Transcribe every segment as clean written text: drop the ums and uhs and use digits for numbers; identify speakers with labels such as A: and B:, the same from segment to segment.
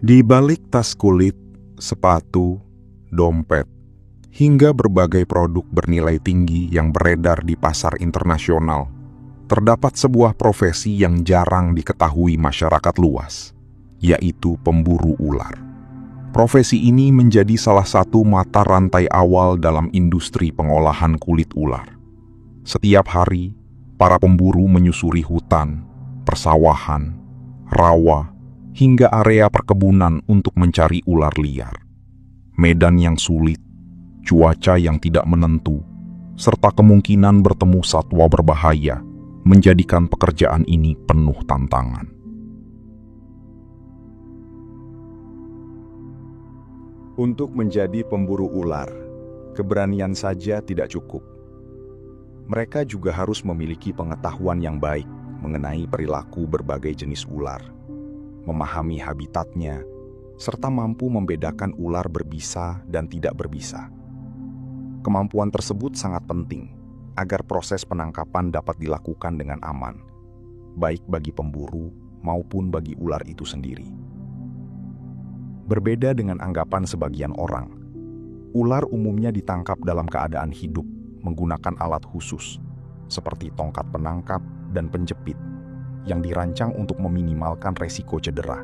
A: Di balik tas kulit, sepatu, dompet, hingga berbagai produk bernilai tinggi yang beredar di pasar internasional, terdapat sebuah profesi yang jarang diketahui masyarakat luas, yaitu pemburu ular. Profesi ini menjadi salah satu mata rantai awal dalam industri pengolahan kulit ular. Setiap hari, para pemburu menyusuri hutan, persawahan, rawa, hingga area perkebunan untuk mencari ular liar. Medan yang sulit, cuaca yang tidak menentu, serta kemungkinan bertemu satwa berbahaya menjadikan pekerjaan ini penuh tantangan.
B: Untuk menjadi pemburu ular, keberanian saja tidak cukup. Mereka juga harus memiliki pengetahuan yang baik mengenai perilaku berbagai jenis ular, memahami habitatnya, serta mampu membedakan ular berbisa dan tidak berbisa. Kemampuan tersebut sangat penting agar proses penangkapan dapat dilakukan dengan aman, baik bagi pemburu maupun bagi ular itu sendiri. Berbeda dengan anggapan sebagian orang, ular umumnya ditangkap dalam keadaan hidup menggunakan alat khusus, seperti tongkat penangkap dan penjepit, yang dirancang untuk meminimalkan resiko cedera.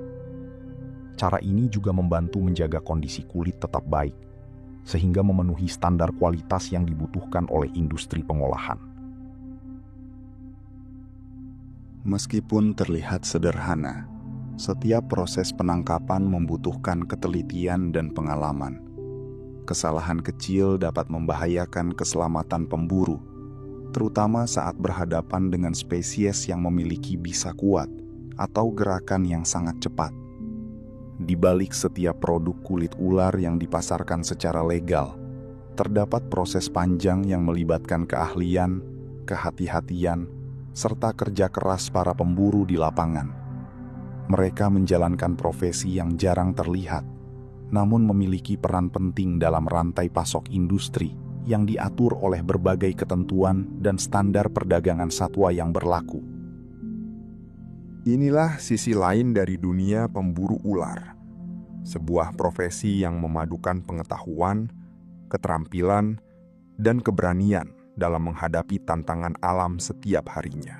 B: Cara ini juga membantu menjaga kondisi kulit tetap baik, sehingga memenuhi standar kualitas yang dibutuhkan oleh industri pengolahan.
C: Meskipun terlihat sederhana, setiap proses penangkapan membutuhkan ketelitian dan pengalaman. Kesalahan kecil dapat membahayakan keselamatan pemburu, terutama saat berhadapan dengan spesies yang memiliki bisa kuat atau gerakan yang sangat cepat. Di balik setiap produk kulit ular yang dipasarkan secara legal, terdapat proses panjang yang melibatkan keahlian, kehati-hatian, serta kerja keras para pemburu di lapangan. Mereka menjalankan profesi yang jarang terlihat, namun memiliki peran penting dalam rantai pasok industri yang diatur oleh berbagai ketentuan dan standar perdagangan satwa yang berlaku.
A: Inilah sisi lain dari dunia pemburu ular. Sebuah profesi yang memadukan pengetahuan, keterampilan, dan keberanian dalam menghadapi tantangan alam setiap harinya.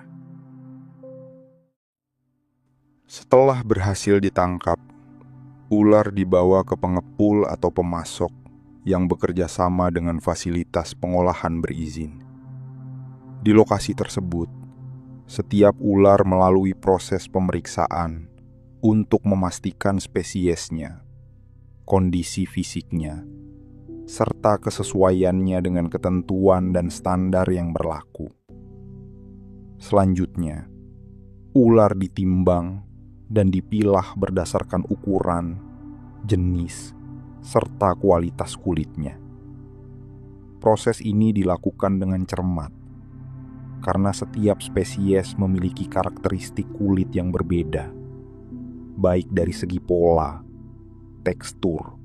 A: Setelah berhasil ditangkap, ular dibawa ke pengepul atau pemasok yang bekerja sama dengan fasilitas pengolahan berizin. Di lokasi tersebut, setiap ular melalui proses pemeriksaan untuk memastikan spesiesnya, kondisi fisiknya, serta kesesuaiannya dengan ketentuan dan standar yang berlaku. Selanjutnya, ular ditimbang dan dipilah berdasarkan ukuran, jenis, serta kualitas kulitnya. Proses ini dilakukan dengan cermat, karena setiap spesies memiliki karakteristik kulit yang berbeda, baik dari segi pola, tekstur,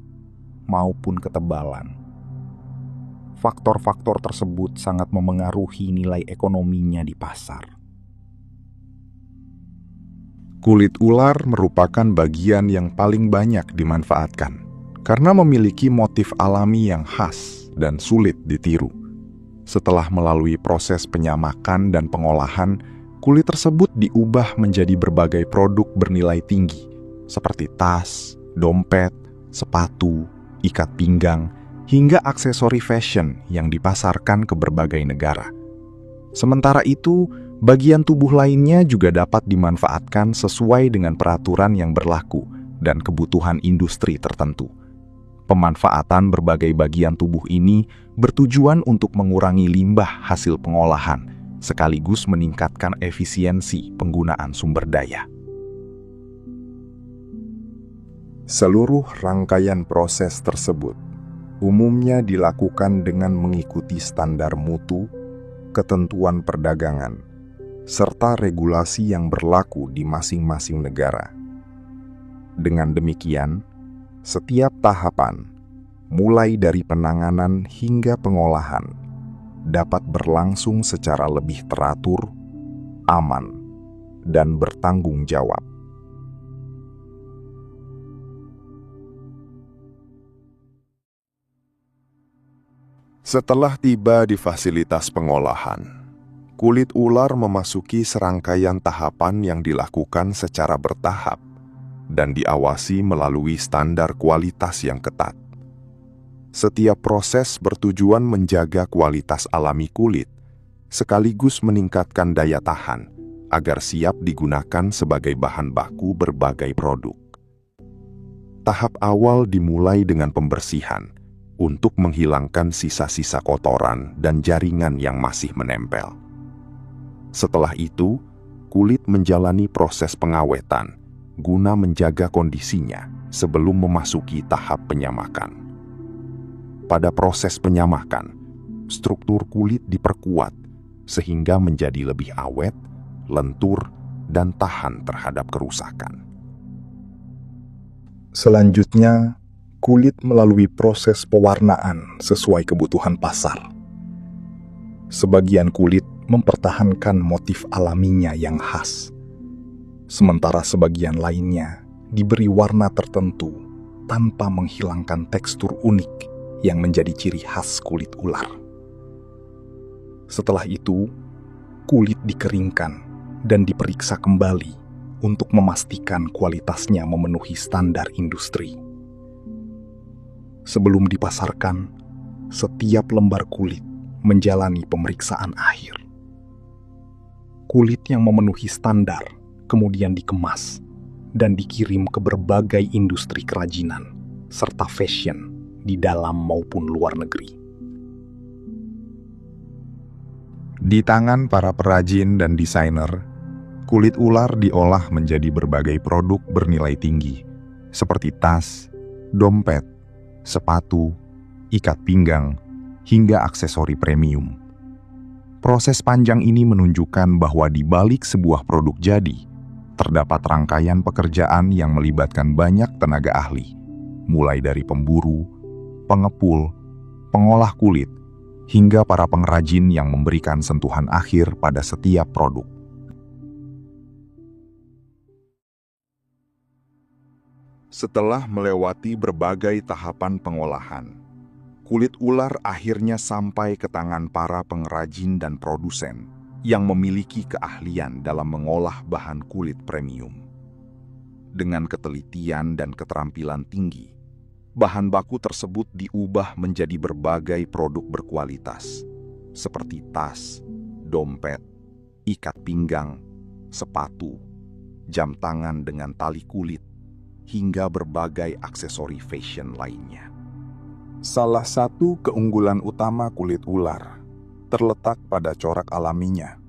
A: maupun ketebalan. Faktor-faktor tersebut sangat memengaruhi nilai ekonominya di pasar. Kulit ular merupakan bagian yang paling banyak dimanfaatkan, karena memiliki motif alami yang khas dan sulit ditiru. Setelah melalui proses penyamakan dan pengolahan, kulit tersebut diubah menjadi berbagai produk bernilai tinggi, seperti tas, dompet, sepatu, ikat pinggang, hingga aksesori fashion yang dipasarkan ke berbagai negara. Sementara itu, bagian tubuh lainnya juga dapat dimanfaatkan sesuai dengan peraturan yang berlaku dan kebutuhan industri tertentu. Pemanfaatan berbagai bagian tubuh ini bertujuan untuk mengurangi limbah hasil pengolahan, sekaligus meningkatkan efisiensi penggunaan sumber daya. Seluruh rangkaian proses tersebut umumnya dilakukan dengan mengikuti standar mutu, ketentuan perdagangan, serta regulasi yang berlaku di masing-masing negara. Dengan demikian, setiap tahapan, mulai dari penanganan hingga pengolahan, dapat berlangsung secara lebih teratur, aman, dan bertanggung jawab.
C: Setelah tiba di fasilitas pengolahan, kulit ular memasuki serangkaian tahapan yang dilakukan secara bertahap dan diawasi melalui standar kualitas yang ketat. Setiap proses bertujuan menjaga kualitas alami kulit, sekaligus meningkatkan daya tahan agar siap digunakan sebagai bahan baku berbagai produk. Tahap awal dimulai dengan pembersihan untuk menghilangkan sisa-sisa kotoran dan jaringan yang masih menempel. Setelah itu, kulit menjalani proses pengawetan guna menjaga kondisinya sebelum memasuki tahap penyamakan. Pada proses penyamakan, struktur kulit diperkuat sehingga menjadi lebih awet, lentur, dan tahan terhadap kerusakan.
A: Selanjutnya, kulit melalui proses pewarnaan sesuai kebutuhan pasar. Sebagian kulit mempertahankan motif alaminya yang khas, sementara sebagian lainnya diberi warna tertentu tanpa menghilangkan tekstur unik yang menjadi ciri khas kulit ular. Setelah itu, kulit dikeringkan dan diperiksa kembali untuk memastikan kualitasnya memenuhi standar industri. Sebelum dipasarkan, setiap lembar kulit menjalani pemeriksaan akhir. Kulit yang memenuhi standar kemudian dikemas dan dikirim ke berbagai industri kerajinan serta fashion di dalam maupun luar negeri.
B: Di tangan para perajin dan desainer, kulit ular diolah menjadi berbagai produk bernilai tinggi, seperti tas, dompet, sepatu, ikat pinggang, hingga aksesori premium. Proses panjang ini menunjukkan bahwa di balik sebuah produk jadi, terdapat rangkaian pekerjaan yang melibatkan banyak tenaga ahli, mulai dari pemburu, pengepul, pengolah kulit, hingga para pengrajin yang memberikan sentuhan akhir pada setiap produk.
C: Setelah melewati berbagai tahapan pengolahan, kulit ular akhirnya sampai ke tangan para pengrajin dan produsen yang memiliki keahlian dalam mengolah bahan kulit premium. Dengan ketelitian dan keterampilan tinggi, bahan baku tersebut diubah menjadi berbagai produk berkualitas, seperti tas, dompet, ikat pinggang, sepatu, jam tangan dengan tali kulit, hingga berbagai aksesori fashion lainnya. Salah satu keunggulan utama kulit ular terletak pada corak alaminya.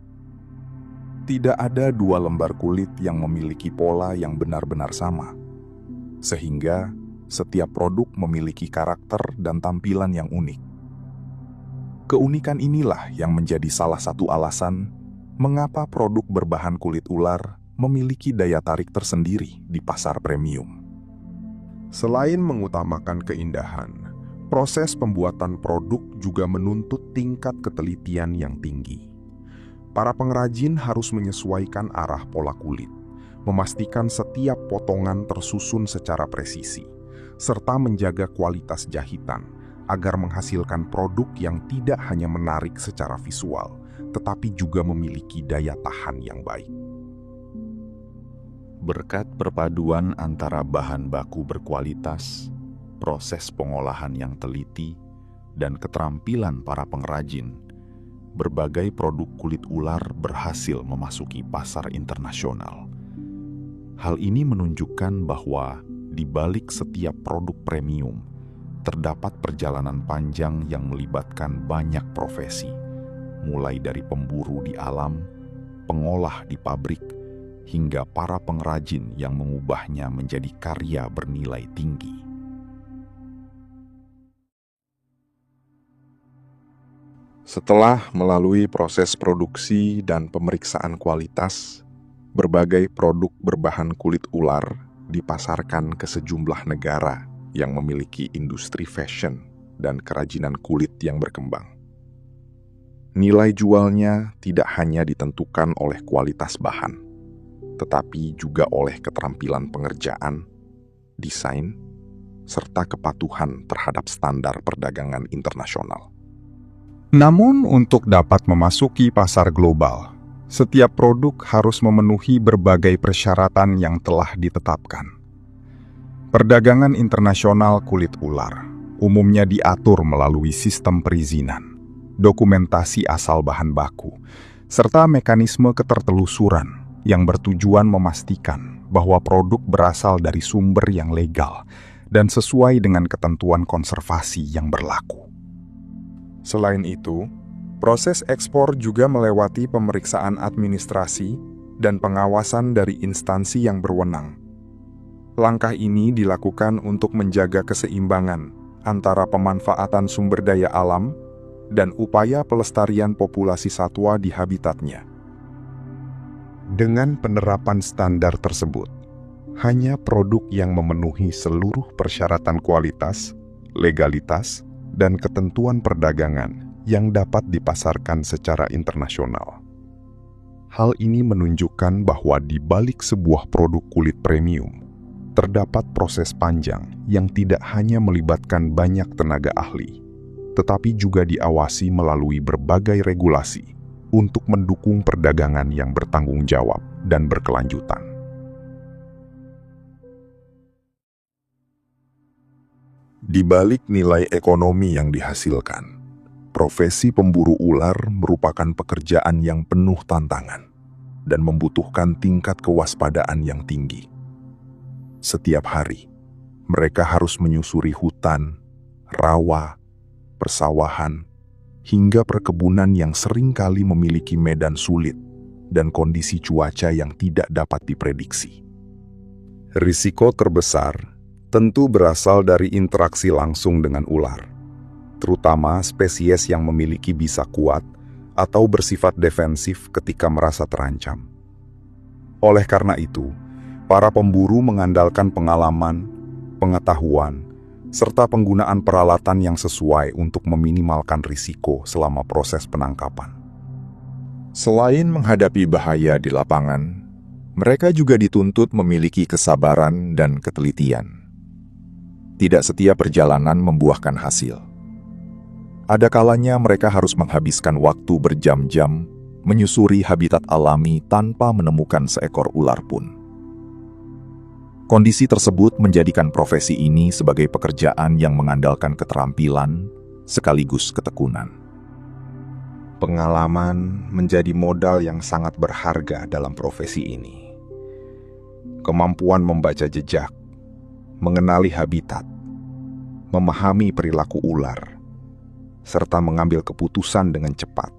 C: Tidak ada dua lembar kulit yang memiliki pola yang benar-benar sama, sehingga setiap produk memiliki karakter dan tampilan yang unik. Keunikan inilah yang menjadi salah satu alasan mengapa produk berbahan kulit ular memiliki daya tarik tersendiri di pasar premium. Selain mengutamakan keindahan, proses pembuatan produk juga menuntut tingkat ketelitian yang tinggi. Para pengrajin harus menyesuaikan arah pola kulit, memastikan setiap potongan tersusun secara presisi, serta menjaga kualitas jahitan agar menghasilkan produk yang tidak hanya menarik secara visual, tetapi juga memiliki daya tahan yang baik. Berkat perpaduan antara bahan baku berkualitas, proses pengolahan yang teliti, dan keterampilan para pengrajin, berbagai produk kulit ular berhasil memasuki pasar internasional. Hal ini menunjukkan bahwa di balik setiap produk premium, terdapat perjalanan panjang yang melibatkan banyak profesi, mulai dari pemburu di alam, pengolah di pabrik, hingga para pengrajin yang mengubahnya menjadi karya bernilai tinggi. Setelah melalui proses produksi dan pemeriksaan kualitas, berbagai produk berbahan kulit ular dipasarkan ke sejumlah negara yang memiliki industri fashion dan kerajinan kulit yang berkembang. Nilai jualnya tidak hanya ditentukan oleh kualitas bahan, tetapi juga oleh keterampilan pengerjaan, desain, serta kepatuhan terhadap standar perdagangan internasional.
A: Namun untuk dapat memasuki pasar global, setiap produk harus memenuhi berbagai persyaratan yang telah ditetapkan. Perdagangan internasional kulit ular umumnya diatur melalui sistem perizinan, dokumentasi asal bahan baku, serta mekanisme ketertelusuran yang bertujuan memastikan bahwa produk berasal dari sumber yang legal dan sesuai dengan ketentuan konservasi yang berlaku. Selain itu, proses ekspor juga melewati pemeriksaan administrasi dan pengawasan dari instansi yang berwenang. Langkah ini dilakukan untuk menjaga keseimbangan antara pemanfaatan sumber daya alam dan upaya pelestarian populasi satwa di habitatnya. Dengan penerapan standar tersebut, hanya produk yang memenuhi seluruh persyaratan kualitas, legalitas, dan ketentuan perdagangan yang dapat dipasarkan secara internasional. Hal ini menunjukkan bahwa di balik sebuah produk kulit premium, terdapat proses panjang yang tidak hanya melibatkan banyak tenaga ahli, tetapi juga diawasi melalui berbagai regulasi untuk mendukung perdagangan yang bertanggung jawab dan berkelanjutan. Di balik nilai ekonomi yang dihasilkan, profesi pemburu ular merupakan pekerjaan yang penuh tantangan dan membutuhkan tingkat kewaspadaan yang tinggi. Setiap hari, mereka harus menyusuri hutan, rawa, persawahan, hingga perkebunan yang seringkali memiliki medan sulit dan kondisi cuaca yang tidak dapat diprediksi. Risiko terbesar tentu berasal dari interaksi langsung dengan ular, terutama spesies yang memiliki bisa kuat atau bersifat defensif ketika merasa terancam. Oleh karena itu, para pemburu mengandalkan pengalaman, pengetahuan, serta penggunaan peralatan yang sesuai untuk meminimalkan risiko selama proses penangkapan. Selain menghadapi bahaya di lapangan, mereka juga dituntut memiliki kesabaran dan ketelitian. Tidak setiap perjalanan membuahkan hasil. Ada kalanya mereka harus menghabiskan waktu berjam-jam menyusuri habitat alami tanpa menemukan seekor ular pun. Kondisi tersebut menjadikan profesi ini sebagai pekerjaan yang mengandalkan keterampilan sekaligus ketekunan. Pengalaman menjadi modal yang sangat berharga dalam profesi ini. Kemampuan membaca jejak, mengenali habitat, memahami perilaku ular, serta mengambil keputusan dengan cepat,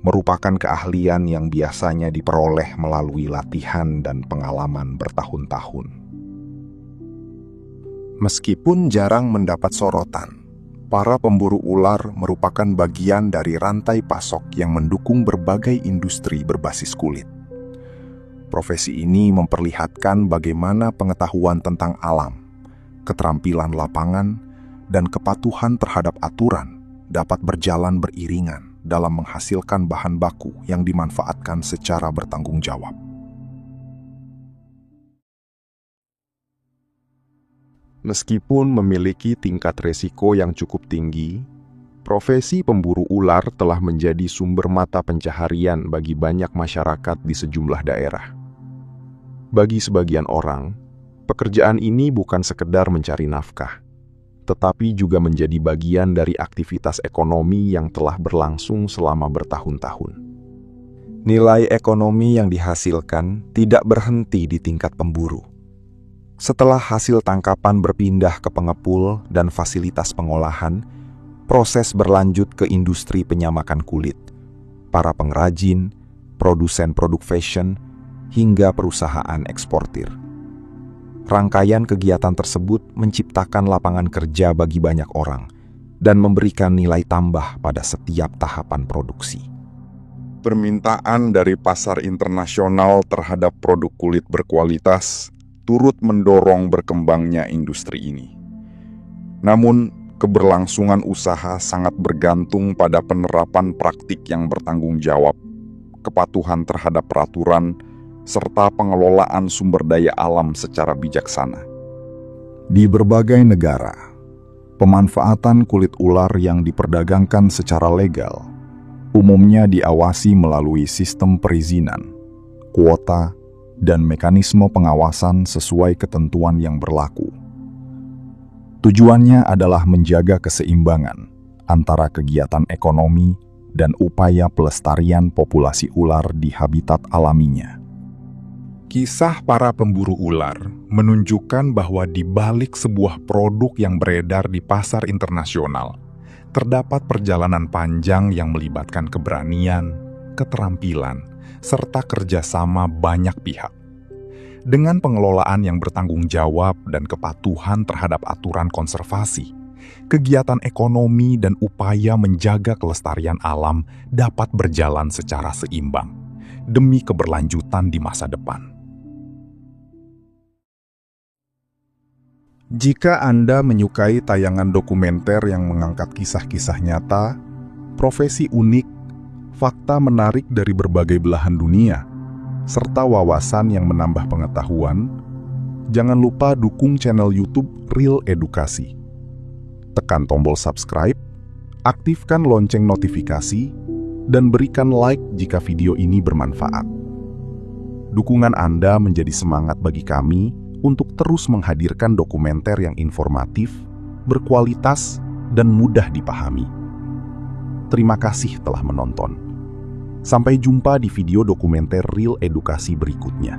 A: merupakan keahlian yang biasanya diperoleh melalui latihan dan pengalaman bertahun-tahun. Meskipun jarang mendapat sorotan, para pemburu ular merupakan bagian dari rantai pasok yang mendukung berbagai industri berbasis kulit. Profesi ini memperlihatkan bagaimana pengetahuan tentang alam, keterampilan lapangan, dan kepatuhan terhadap aturan dapat berjalan beriringan dalam menghasilkan bahan baku yang dimanfaatkan secara bertanggung jawab. Meskipun memiliki tingkat resiko yang cukup tinggi, profesi pemburu ular telah menjadi sumber mata pencaharian bagi banyak masyarakat di sejumlah daerah. Bagi sebagian orang, pekerjaan ini bukan sekedar mencari nafkah, tetapi juga menjadi bagian dari aktivitas ekonomi yang telah berlangsung selama bertahun-tahun. Nilai ekonomi yang dihasilkan tidak berhenti di tingkat pemburu. Setelah hasil tangkapan berpindah ke pengepul dan fasilitas pengolahan, proses berlanjut ke industri penyamakan kulit, para pengrajin, produsen produk fashion, hingga perusahaan eksportir. Rangkaian kegiatan tersebut menciptakan lapangan kerja bagi banyak orang dan memberikan nilai tambah pada setiap tahapan produksi. Permintaan dari pasar internasional terhadap produk kulit berkualitas turut mendorong berkembangnya industri ini. Namun, keberlangsungan usaha sangat bergantung pada penerapan praktik yang bertanggung jawab, kepatuhan terhadap peraturan, serta pengelolaan sumber daya alam secara bijaksana. Di berbagai negara, Pemanfaatan kulit ular yang diperdagangkan secara legal umumnya diawasi melalui sistem perizinan, kuota, dan mekanisme pengawasan sesuai ketentuan yang berlaku. Tujuannya adalah menjaga keseimbangan antara kegiatan ekonomi dan upaya pelestarian populasi ular di habitat alaminya. Kisah para pemburu ular menunjukkan bahwa di balik sebuah produk yang beredar di pasar internasional, terdapat perjalanan panjang yang melibatkan keberanian, keterampilan, serta kerjasama banyak pihak. Dengan pengelolaan yang bertanggung jawab dan kepatuhan terhadap aturan konservasi, kegiatan ekonomi dan upaya menjaga kelestarian alam dapat berjalan secara seimbang demi keberlanjutan di masa depan. Jika Anda menyukai tayangan dokumenter yang mengangkat kisah-kisah nyata, profesi unik, fakta menarik dari berbagai belahan dunia, serta wawasan yang menambah pengetahuan, jangan lupa dukung channel YouTube Real Edukasi. Tekan tombol subscribe, aktifkan lonceng notifikasi, dan berikan like jika video ini bermanfaat. Dukungan Anda menjadi semangat bagi kami untuk terus menghadirkan dokumenter yang informatif, berkualitas, dan mudah dipahami. Terima kasih telah menonton. Sampai jumpa di video dokumenter Real Edukasi berikutnya.